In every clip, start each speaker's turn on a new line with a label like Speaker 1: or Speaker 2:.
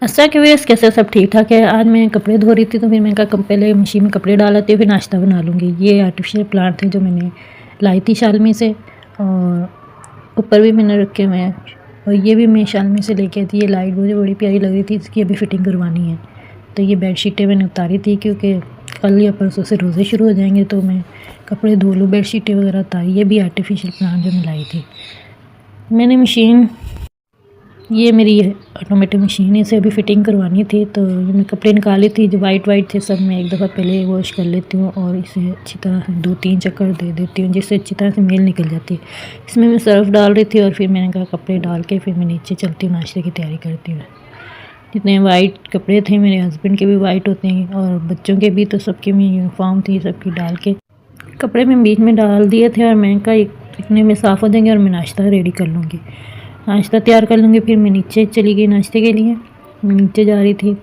Speaker 1: अच्छा कि वे कैसे सब ठीक ठाक है। आज मैं कपड़े धो रही थी तो फिर मैंने कहा पहले मशीन में कपड़े डाल आती हूँ, फिर नाश्ता बना लूँगी। ये आर्टिफिशियल प्लांट थे जो मैंने लाई थी शालमी से, और ऊपर भी मैंने रखे हुए हैं, और ये भी मैं शालमी से लेके आई थी। ये लाइट मुझे बड़ी प्यारी लग रही थी, इसकी अभी फिटिंग करवानी है। तो ये बेडशीटें मैंने उतारी थी क्योंकि कल या परसों से रोज़े शुरू हो जाएंगे, तो मैं कपड़े धो लूँ। बेडशीटें वगैरह उतारी। ये भी आर्टिफिशियल प्लांट जो मैं लाई थी। मैंने मशीन, ये मेरी ऑटोमेटिक मशीन है, इसे अभी फ़िटिंग करवानी थी। तो ये मैं कपड़े निकाली थी जो वाइट थे सब, मैं एक दफ़ा पहले वॉश कर लेती हूँ और इसे अच्छी तरह से 2-3 चक्कर दे देती हूँ जिससे अच्छी तरह से मेल निकल जाती है। इसमें मैं सर्फ़ डाल रही थी और फिर मैंने कहा कपड़े डाल के फिर मैं नीचे चलती हूँ, नाश्ते की तैयारी करती हूँ। जितने वाइट कपड़े थे, मेरे हस्बैंड के भी वाइट होते हैं और बच्चों के भी, तो सबकी मैं यूनिफॉर्म थी, सबकी डाल के कपड़े मैं बीच में डाल दिए थे। और मैंने कहा इतने में साफ़ हो जाएंगे और मैं नाश्ता रेडी कर लूँगी, नाश्ता तैयार कर लूँगी। फिर मैं नीचे चली गई नाश्ते के लिए। मैं नीचे जा रही थी,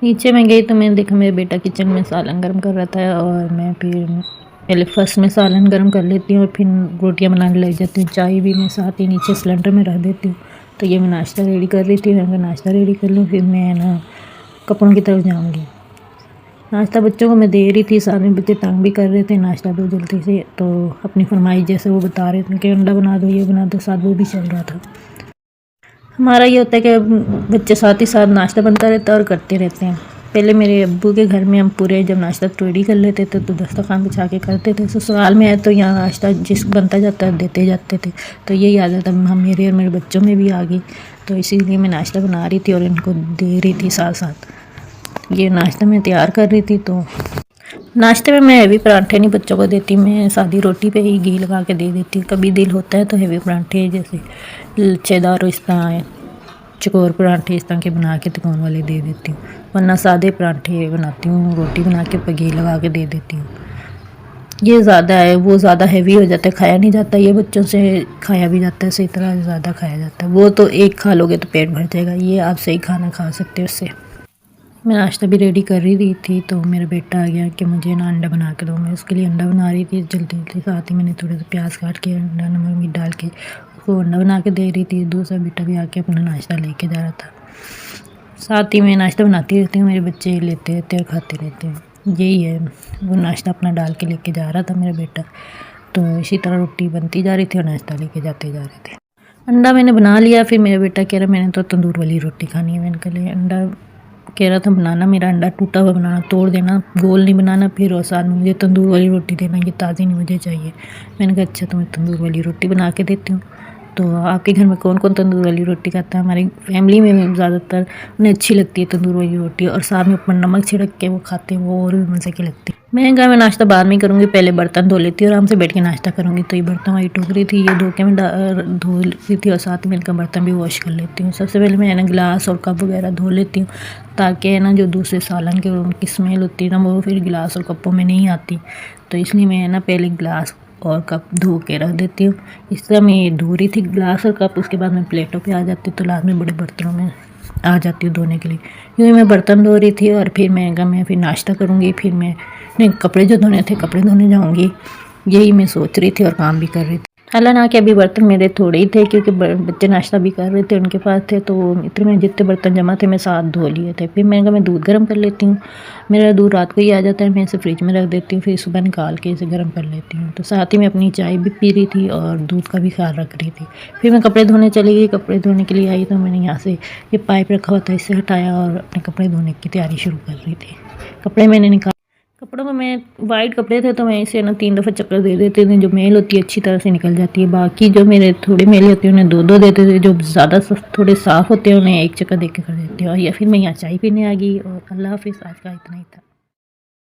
Speaker 1: नीचे मैं गई तो मैंने देखा मेरा बेटा किचन में सालन गर्म कर रहा था, और मैं फिर पहले फर्स्ट में सालन गर्म कर लेती हूँ और फिर रोटियाँ बनाने लग जाती हूँ। चाय भी मैं साथ ही नीचे सिलेंडर में रख देती हूँ। तो ये मैं नाश्ता रेडी कर रही थी। मैं नाश्ता रेडी कर लूँ, फिर मैं ना कपड़ों की तरफ जाऊँगी। नाश्ता बच्चों को मैं दे रही थी, सारे बच्चे तंग भी कर रहे थे, नाश्ता दो जल्दी से। तो अपनी फरमाइश जैसे वो बता रहे थे कि अंडा बना दो, ये बना दो, साथ वो भी चल रहा था। हमारा ये होता है कि बच्चे साथ ही साथ नाश्ता बनता रहता है और करते रहते हैं। पहले मेरे अब्बू के घर में हम पूरे जब नाश्ता रेडी कर लेते थे तो दस्तरखान बिछा के करते थे। ससुराल में है तो यहाँ नाश्ता जिस बनता जाता है देते जाते थे। तो यही आदत हम मेरे और मेरे बच्चों में भी आ गई। तो इसीलिए मैं नाश्ता बना रही थी और इनको दे रही थी साथ साथ। ये नाश्ता मैं तैयार कर रही थी। तो नाश्ते में मैं हैवी परांठे नहीं बच्चों को देती, मैं सादी रोटी पे ही घी लगा के दे देती हूँ। कभी दिल होता है तो हैवी परांठे जैसे लच्छेदार इस तरह चकोर परांठे इस तरह के बना के तिकोन वाले दे देती हूँ, वरना सादे परांठे बनाती हूँ, रोटी बना के घी लगा के दे देती हूँ। ये ज़्यादा है, वो ज़्यादा हैवी हो जाता है, खाया नहीं जाता। ये बच्चों से खाया भी जाता है, सही तरह ज़्यादा खाया जाता है। वो तो एक खा लोगे तो पेट भर जाएगा, ये आप सही खाना खा सकते हो उससे। मैं नाश्ता भी रेडी कर रही थी तो मेरा बेटा आ गया कि मुझे ना अंडा बना के दो। मैं उसके लिए अंडा बना रही थी जल्दी जल्दी, साथ ही मैंने थोड़े से प्याज काट के अंडा नमक मिर्च डाल के उसको अंडा बना के दे रही थी। दूसरा बेटा भी आके अपना नाश्ता लेके जा रहा था। साथ ही मैं नाश्ता बनाती रहती हूँ, मेरे बच्चे लेते रहते और खाते रहते हैं। यही है, वो नाश्ता अपना डाल के लेके जा रहा था मेरा बेटा। तो इसी तरह रोटी बनती जा रही थी और नाश्ता लेके जाते जा रहे थे। अंडा मैंने बना लिया। फिर मेरा बेटा कह रहा मैंने तो तंदूर वाली रोटी खानी है। मैंने कहा ले, अंडा कह रहा था बनाना, मेरा अंडा टूटा हुआ बनाना, तोड़ देना, गोल नहीं बनाना। फिर और साथ में मुझे तंदूर वाली रोटी देना, ये ताज़ी नहीं मुझे चाहिए। मैंने कहा अच्छा तो मैं तंदूर वाली रोटी बना के देती हूँ। तो आपके घर में कौन कौन तंदूर वाली रोटी खाता है? हमारी फैमिली में ज़्यादातर उन्हें अच्छी लगती है तंदूर वाली रोटी, और साथ में ऊपर नमक छिड़क के वो खाते हैं, वो और भी मज़े की लगती है। मैं कहा मैं नाश्ता बाद में करूँगी, पहले बर्तन धो लेती हूँ, आराम से बैठ के नाश्ता करूँगी। तो ये बर्तन वाली टोकरी थी, ये धो के मैं धो लेती थी और साथ में इनका बर्तन भी वॉश कर लेती हूँ। सबसे पहले मैं ना गिलास और कप वगैरह धो लेती हूँ, ताकि ना जो दूसरे सालन के उनकी स्मेल होती है ना वो फिर गिलास और कपों में नहीं आती। तो इसलिए मैं ना पहले गिलास और कप धो के रख देती हूँ। इस तरह मैं धो रही थी गिलास और कप, उसके बाद मैं प्लेटों पे आ जाती हूँ, तो लास्ट में बड़े बर्तनों में आ जाती हूँ धोने के लिए। क्योंकि मैं बर्तन धो रही थी और फिर मैं फिर नाश्ता करूँगी, फिर मैं कपड़े जो धोने थे कपड़े धोने जाऊँगी। यही मैं सोच रही थी और काम भी कर रही थी। हालांकि अभी बर्तन मेरे थोड़े ही थे क्योंकि बच्चे नाश्ता भी कर रहे थे, उनके पास थे, तो इतने में जितने बर्तन जमा थे मैं साथ धो लिए थे। फिर मैंने कहा मैं दूध गर्म कर लेती हूँ, मेरा दूध रात को ही आ जाता है, मैं इसे फ्रिज में रख देती हूँ, फिर सुबह निकाल के इसे गर्म कर लेती हूँ। तो साथ ही मैं अपनी चाय भी पी रही थी और दूध का भी ख्याल रख रही थी। फिर मैं कपड़े धोने चली गई। कपड़े धोने के लिए आई तो मैंने यहाँ से ये पाइप रखा हुआ था, इससे हटाया और अपने कपड़े धोने की तैयारी शुरू कर रही थी। कपड़े मैंने निकाल, कपड़ों को मैं वाइट कपड़े थे तो मैं इसे ना 3 दफ़ा चक्कर दे देते थे, जो मेल होती है अच्छी तरह से निकल जाती है। बाकी जो मेरे थोड़े मेल होते हैं उन्हें 2-2 देते थे, जो ज़्यादा थोड़े साफ़ होते हैं उन्हें 1 चक्कर दे के कर देती हूँ। या फिर मैं यहाँ चाय पीने आ गई। और अल्लाह हाफिज़, आज का इतना ही था।